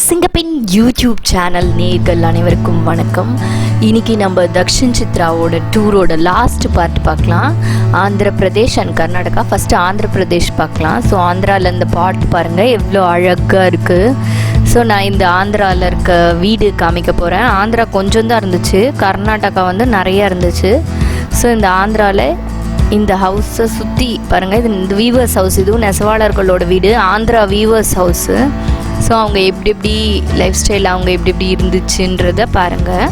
சிங்கப்பின் YouTube channel நேர்கள் அனைவருக்கும் வணக்கம். இன்னைக்கு நம்ம தக்ஷின் சித்ராவோட டூரோட லாஸ்ட் பார்ட் பார்க்கலாம். ஆந்திர பிரதேஷ் அண்ட் கர்நாடகா. ஃபஸ்ட்டு ஆந்திர பிரதேஷ் பார்க்கலாம். ஸோ ஆந்திராவில் இந்த பாட்டு பாருங்கள் எவ்வளோ அழகாக இருக்குது. ஸோ நான் இந்த ஆந்திராவில் இருக்க வீடு காமிக்க போகிறேன். ஆந்திரா கொஞ்சம் தான் இருந்துச்சு, கர்நாடகா வந்து நிறையா இருந்துச்சு. ஸோ இந்த ஆந்திராவில் இந்த ஹவுஸை சுற்றி பாருங்கள். இது இந்த வீவர்ஸ் ஹவுஸ், இதுவும் நெசவாளர்களோட வீடு, ஆந்திரா வீவர்ஸ் ஹவுஸு. ஸோ அவங்க எப்படி எப்படி லைஃப் ஸ்டைல், அவங்க எப்படி எப்படி இருந்துச்சுன்றத பாருங்கள்.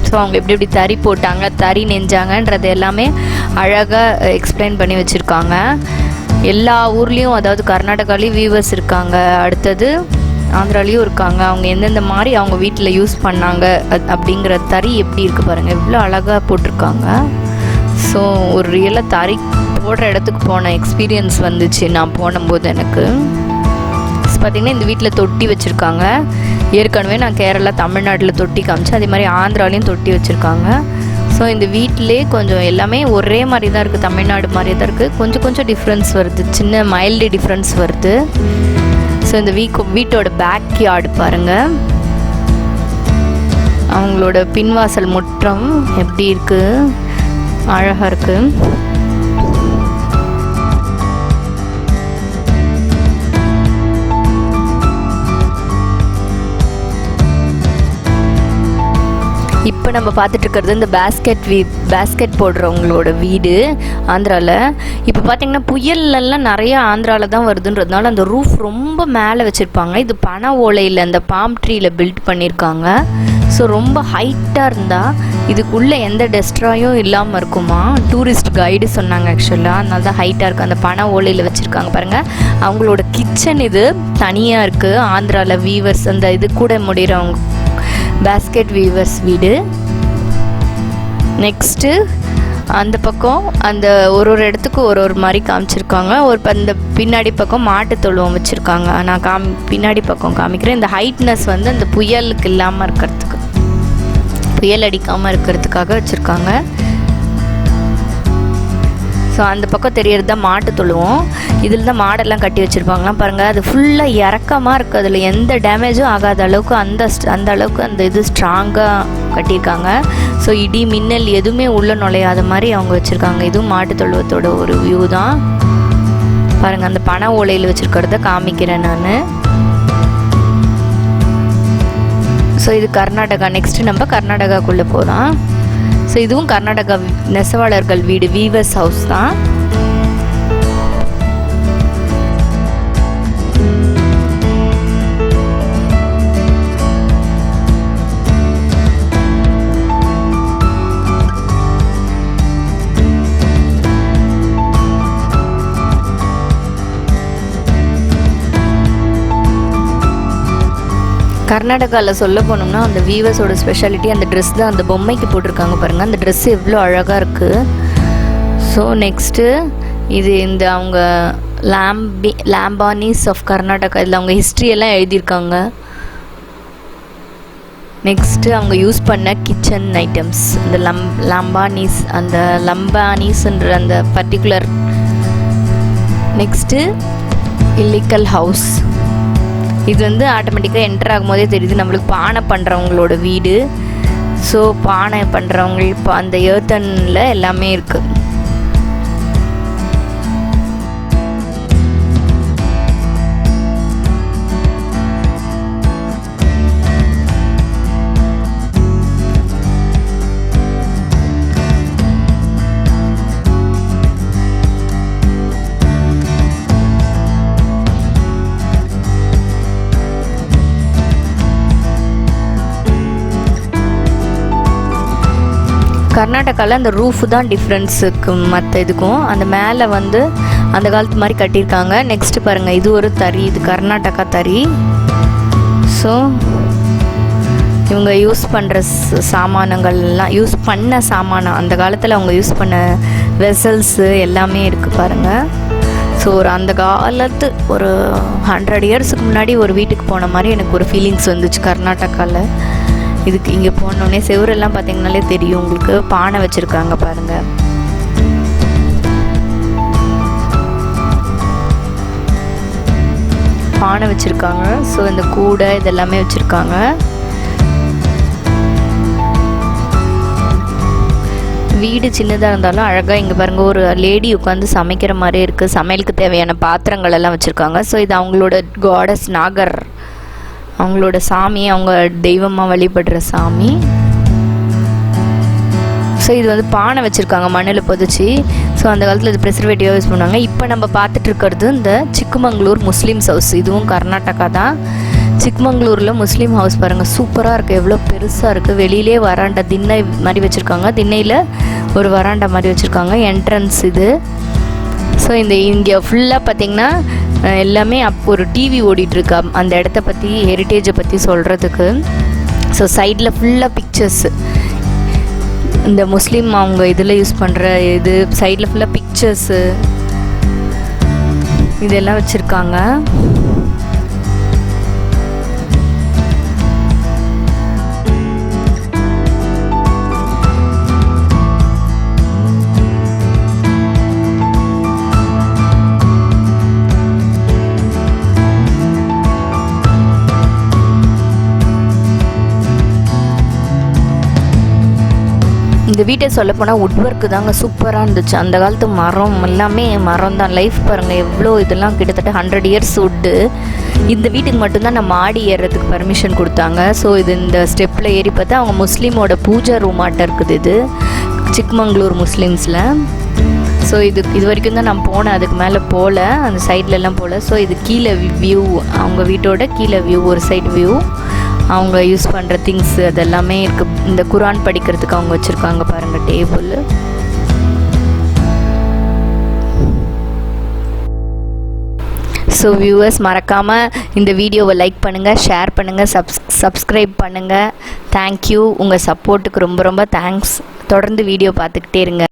ஸோ அவங்க எப்படி எப்படி தறி போட்டாங்க, தறி நெஞ்சாங்கன்றது எல்லாமே அழகாக எக்ஸ்பிளைன் பண்ணி வச்சுருக்காங்க. எல்லா ஊர்லேயும், அதாவது கர்நாடகாலேயும் வீவர்ஸ் இருக்காங்க, அடுத்தது ஆந்திராலேயும் இருக்காங்க. அவங்க எந்தெந்த மாதிரி அவங்க வீட்டில் யூஸ் பண்ணாங்க அப்படிங்கிற தறி எப்படி இருக்குது பாருங்கள், எவ்வளோ அழகாக போட்டிருக்காங்க. ஸோ ஒரு ரியலாக தறி போடுற இடத்துக்கு போன எக்ஸ்பீரியன்ஸ் வந்துச்சு நான் போனும்போது எனக்கு. பார்த்திங்கன்னா இந்த வீட்டில் தொட்டி வச்சுருக்காங்க. ஏற்கனவே நான் கேரளா தமிழ்நாட்டில் தொட்டி காமிச்சேன், அதே மாதிரி ஆந்திராலையும் தொட்டி வச்சுருக்காங்க. ஸோ இந்த வீட்டிலே கொஞ்சம் எல்லாமே ஒரே மாதிரி தான் இருக்குது, தமிழ்நாடு மாதிரி தான் இருக்குது. கொஞ்சம் கொஞ்சம் டிஃப்ரென்ஸ் வருது, சின்ன மைல்டு டிஃப்ரென்ஸ் வருது. ஸோ இந்த வீட்டோட பேக் யார்டு பாருங்கள், அவங்களோட பின்வாசல் முற்றம் எப்படி இருக்குது, அழகாக இருக்குது. இப்போ நம்ம பார்த்துட்டு இருக்கிறது இந்த பேஸ்கெட் போடுறவங்களோட வீடு ஆந்திராவில். இப்போ பார்த்திங்கன்னா புயல்லாம் நிறையா ஆந்திராவில் தான் வருதுன்றதுனால அந்த ரூஃப் ரொம்ப மேலே வச்சுருப்பாங்க. இது பனை ஓலையில் அந்த பாம் ட்ரீயில் பில்ட் பண்ணியிருக்காங்க. ஸோ ரொம்ப ஹைட்டாக இருந்தால் இதுக்குள்ளே எந்த டெஸ்ட்ராயும் இல்லாமல் இருக்குமா, டூரிஸ்ட் கைடு சொன்னாங்க ஆக்சுவலாக. அதனால தான் ஹைட்டாக இருக்குது. அந்த பனை ஓலையில் வச்சுருக்காங்க பாருங்கள். அவங்களோட கிச்சன் இது தனியாக இருக்குது ஆந்திராவில். வீவர்ஸ் அந்த இது கூட முடிகிறவங்க பேஸ்கெட் வீவர்ஸ் வீடு. நெக்ஸ்ட்டு அந்த பக்கம் அந்த ஒரு இடத்துக்கு ஒரு மாதிரி காமிச்சிருக்காங்க. அந்த பின்னாடி பக்கம் மாட்டு தொழுவம் வச்சுருக்காங்க. நான் பின்னாடி பக்கம் காமிக்கிறேன். இந்த ஹைட்னஸ் வந்து அந்த புயலுக்கு இல்லாமல் இருக்கிறதுக்கு, புயல் அடிக்காமல் இருக்கிறதுக்காக வச்சுருக்காங்க. ஸோ அந்த பக்கம் தெரியறது தான் மாட்டு தொழுவோம். இதில் தான் மாடெல்லாம் கட்டி வச்சுருப்பாங்களாம் பாருங்கள். அது ஃபுல்லாக இறக்கமாக இருக்குது, அதில் எந்த டேமேஜும் ஆகாத அளவுக்கு அந்த அளவுக்கு அந்த இது ஸ்ட்ராங்காக கட்டியிருக்காங்க. ஸோ இடி மின்னல் எதுவுமே உள்ளே நுழையாத மாதிரி அவங்க வச்சுருக்காங்க. இதுவும் மாட்டு தொழுவத்தோட ஒரு வியூ தான் பாருங்கள். அந்த பனை ஓலையில் வச்சுருக்கிறத காமிக்கிறேன் நான். ஸோ இது கர்நாடகா. நெக்ஸ்ட்டு நம்ம கர்நாடகாக்குள்ளே போகலாம். ஸோ இதுவும் கர்நாடகா நெசவாளர்கள் வீடு, வீவர்ஸ் ஹவுஸ் தான். கர்நாடகாவில் சொல்ல போனோம்னா அந்த வீவர்ஸோட ஸ்பெஷாலிட்டி அந்த ட்ரெஸ் தான். அந்த பொம்மைக்கு போட்டிருக்காங்க பாருங்கள், அந்த ட்ரெஸ் எவ்வளோ அழகாக இருக்குது. ஸோ நெக்ஸ்ட்டு இது இந்த அவங்க லாம்பானிஸ் ஆஃப் கர்நாடகா, இதில் அவங்க ஹிஸ்ட்ரியெல்லாம் எழுதியிருக்காங்க. நெக்ஸ்ட்டு அவங்க யூஸ் பண்ண கிச்சன் ஐட்டம்ஸ், இந்த லம்பானிஸ்ன்ற அந்த பர்டிகுலர். Next இல்லிக்கல் house. இது வந்து ஆட்டோமேட்டிக்காக என்டர் ஆகும் போதே தெரியுது நம்மளுக்கு பானை பண்ணுறவங்களோட வீடு. ஸோ பானை பண்ணுறவங்க இப்போ அந்த ஏர்த்தனில் எல்லாமே இருக்குது. கர்நாடகாவில் அந்த ரூஃப் தான் டிஃப்ரென்ஸுக்கு மற்ற இதுக்கும். அந்த மேலே வந்து அந்த காலத்து மாதிரி கட்டியிருக்காங்க. நெக்ஸ்ட்டு பாருங்கள், இது ஒரு தறி, இது கர்நாடகா தறி. ஸோ இவங்க யூஸ் பண்ணுற சாமானங்கள்லாம், யூஸ் பண்ண சாமானம் அந்த காலத்தில் அவங்க யூஸ் பண்ண வெசல்ஸு எல்லாமே இருக்குது பாருங்கள். ஸோ ஒரு அந்த காலத்து ஒரு 100 இயர்ஸுக்கு முன்னாடி ஒரு வீட்டுக்கு போன மாதிரி எனக்கு ஒரு ஃபீலிங்ஸ் வந்துச்சு கர்நாடகாவில். இதுக்கு இங்கே போனோடனே செவரெல்லாம் பார்த்திங்கனாலே தெரியும் உங்களுக்கு, பானை வச்சுருக்காங்க பாருங்கள். பானை வச்சுருக்காங்க. ஸோ இந்த கூடை இதெல்லாமே வச்சுருக்காங்க. வீடு சின்னதாக இருந்தாலும் அழகாக இங்கே பாருங்கள் ஒரு லேடி உட்காந்து சமைக்கிற மாதிரி இருக்குது. சமையலுக்கு தேவையான பாத்திரங்கள் எல்லாம் வச்சுருக்காங்க. ஸோ இது அவங்களோட காடஸ் நாகர், அவங்களோட சாமி, அவங்க தெய்வமாக வழிபடுற சாமி. ஸோ இது வந்து பானை வச்சுருக்காங்க மண்ணில் புதைச்சி. ஸோ அந்த காலத்தில் இது ப்ரிசர்வேட்டிவாக யூஸ் பண்ணுவாங்க. இப்போ நம்ம பார்த்துட்ருக்கிறது இந்த சிக்மங்களூர் முஸ்லீம்ஸ் ஹவுஸ். இதுவும் கர்நாடகா தான். சிக்மங்களூரில் முஸ்லீம் ஹவுஸ் பாருங்கள், சூப்பராக இருக்குது, எவ்வளோ பெருசாக இருக்குது. வெளியிலே வராண்டா திண்ணை மாதிரி வச்சுருக்காங்க. திண்ணையில் ஒரு வராண்டா மாதிரி வச்சுருக்காங்க. என்ட்ரன்ஸ் இது. ஸோ இங்கே ஃபுல்லாக பார்த்திங்கன்னா எல்லாமே ஒரு டிவி ஓடிட்டுருக்கு அந்த இடத்த பற்றி, ஹெரிட்டேஜை பற்றி சொல்கிறதுக்கு. ஸோ சைடில் ஃபுல்லாக பிக்சர்ஸ், இந்த முஸ்லீம் அவங்க இதில் யூஸ் பண்ணுற இது சைடில் ஃபுல்லாக பிக்சர்ஸு இதெல்லாம் வச்சுருக்காங்க. இந்த வீட்டை சொல்லப்போனால் வுட் ஒர்க்கு தாங்க சூப்பராக இருந்துச்சு. அந்த காலத்து மரம் எல்லாமே மரம் தான். லைஃப் பாருங்கள் எவ்வளோ, இதெல்லாம் கிட்டத்தட்ட 100 இயர்ஸ் வுட்டு. இந்த வீட்டுக்கு மட்டும்தான் நம்ம மாடி ஏறுறதுக்கு பர்மிஷன் கொடுத்தாங்க. ஸோ இது இந்த ஸ்டெப்பில் ஏறி பார்த்தா அவங்க முஸ்லீமோட பூஜை ரூமாட்டம் இருக்குது இது சிக்மங்களூர் முஸ்லீம்ஸில். ஸோ இது வரைக்கும் தான் நான் போனேன், அதுக்கு மேலே போகல, அந்த சைட்லலாம் போகல. ஸோ இது கீழே வியூ, அவங்க வீட்டோட கீழே வியூ, ஒரு சைடு வியூ, அவங்க யூஸ் பண்ணுற திங்ஸ் அதெல்லாமே இருக்குது. இந்த குரான் படிக்கிறதுக்கு அவங்க வச்சுருக்காங்க பாருங்கள் டேபிள். ஸோ வியூவர்ஸ், மறக்காமல் இந்த வீடியோவை லைக் பண்ணுங்கள், ஷேர் பண்ணுங்கள், சப்ஸ்கிரைப் பண்ணுங்கள். தேங்க்யூ. உங்கள் சப்போர்ட்டுக்கு ரொம்ப ரொம்ப தேங்க்ஸ். தொடர்ந்து வீடியோ பார்த்துக்கிட்டே இருங்க.